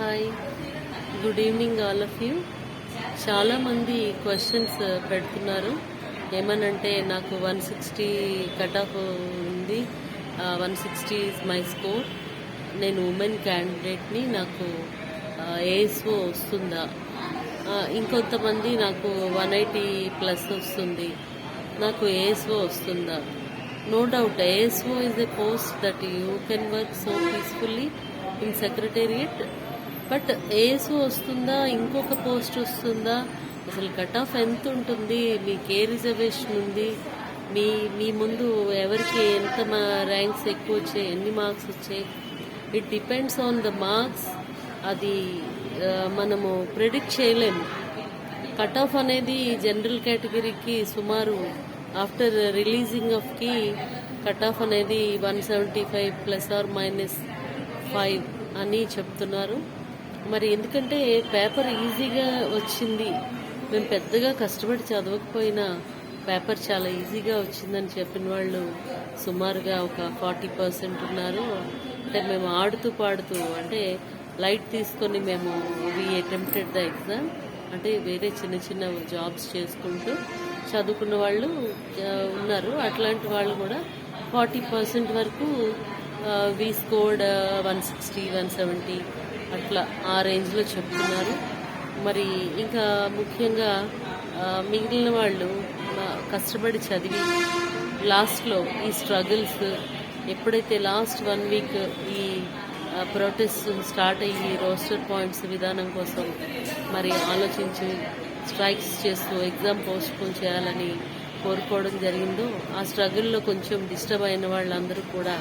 Hi, good evening all of you. చాలామంది questions పెడుతున్నారు. ఏమనంటే నాకు 160 కట్ ఆఫ్ ఉంది, 160 ఇస్ మై స్కోర్, నేను ఉమెన్ క్యాండిడేట్ని, నాకు ఏఎస్ఓ వస్తుందా? ఇంకొంతమంది నాకు 180 ప్లస్ వస్తుంది, నాకు ఏఎస్ఓ వస్తుందా? No doubt, ASO is a post that you can work so peacefully in secretariat. But ASO వస్తుందా, ఇంకొక పోస్ట్ వస్తుందా, అసలు కట్ ఆఫ్ ఎంత ఉంటుంది, మీకు ఏ రిజర్వేషన్ ఉంది, మీ మీ ముందు ఎవరికి ఎంత ర్యాంక్స్ ఎక్కువ వచ్చాయి, ఎన్ని మార్క్స్ వచ్చాయి, it depends on the marks. అది మనము ప్రెడిక్ట్ చేయలేము. కట్ ఆఫ్ అనేది జనరల్ కేటగిరీకి సుమారు ఆఫ్టర్ రిలీజింగ్ ఆఫ్కి కట్ ఆఫ్ అనేది 175 ±5 అని చెప్తున్నారు. మరి ఎందుకంటే పేపర్ ఈజీగా వచ్చింది, మేము పెద్దగా కష్టపడి చదవకపోయినా పేపర్ చాలా ఈజీగా వచ్చిందని చెప్పిన వాళ్ళు సుమారుగా ఒక 40% ఉన్నారు. అంటే మేము ఆడుతూ పాడుతూ, అంటే లైట్ తీసుకొని మేము అటెంప్టెడ్ ద ఎగ్జామ్, అంటే వేరే చిన్న చిన్న జాబ్స్ చేసుకుంటూ చదువుకున్న వాళ్ళు ఉన్నారు. అట్లాంటి వాళ్ళు కూడా 40% వరకు వి స్కోర్డ్ 160, 170 అట్లా ఆ రేంజ్లో చెప్తున్నారు. మరి ఇంకా ముఖ్యంగా మిగిలిన వాళ్ళు కష్టపడి చదివి లాస్ట్లో ఈ స్ట్రగుల్స్ ఎప్పుడైతే లాస్ట్ 1 వీక్ ఈ ప్రొటెస్ట్ స్టార్ట్ అయ్యి రోస్టర్ పాయింట్స్ విధానం కోసం మరి ఆలోచించి స్ట్రైక్స్ చేస్తూ ఎగ్జామ్ పోస్ట్పోన్ చేయాలని కోరుకోవడం జరిగిందో, ఆ స్ట్రగుల్లో కొంచెం డిస్టర్బ్ అయిన వాళ్ళందరూ కూడా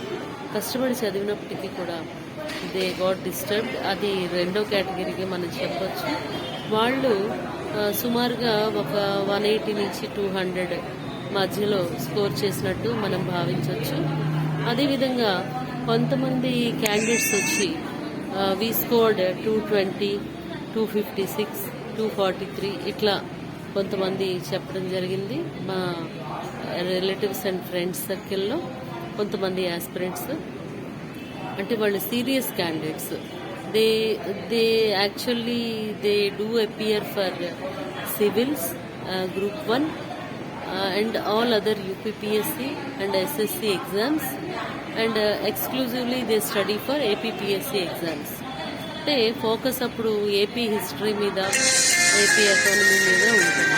కష్టపడి చదివినప్పటికీ కూడా దే గాట్ డిస్టర్బ్డ్. అది రెండో కేటగిరీకి మనం చెప్పొచ్చు. వాళ్ళు సుమారుగా ఒక 180 నుంచి 200 మధ్యలో స్కోర్ చేసినట్టు మనం భావించవచ్చు. అదేవిధంగా కొంతమంది క్యాండిడేట్స్ వచ్చి వి స్కోర్డ్ 220, 256, 243 ఇట్లా కొంతమంది చెప్పడం జరిగింది. మా రిలేటివ్స్ అండ్ ఫ్రెండ్స్ సర్కిల్లో కొంతమంది ఆస్పిరెంట్స్, అంటే వాళ్ళు serious candidates, they actually they do appear for civils, group 1 and all other UPPSC and SSC exams, and exclusively they study for APPSC exams. అంటే ఫోకస్ అప్పుడు ఏపీ హిస్టరీ మీద, AP economy మీద ఉంటుంది.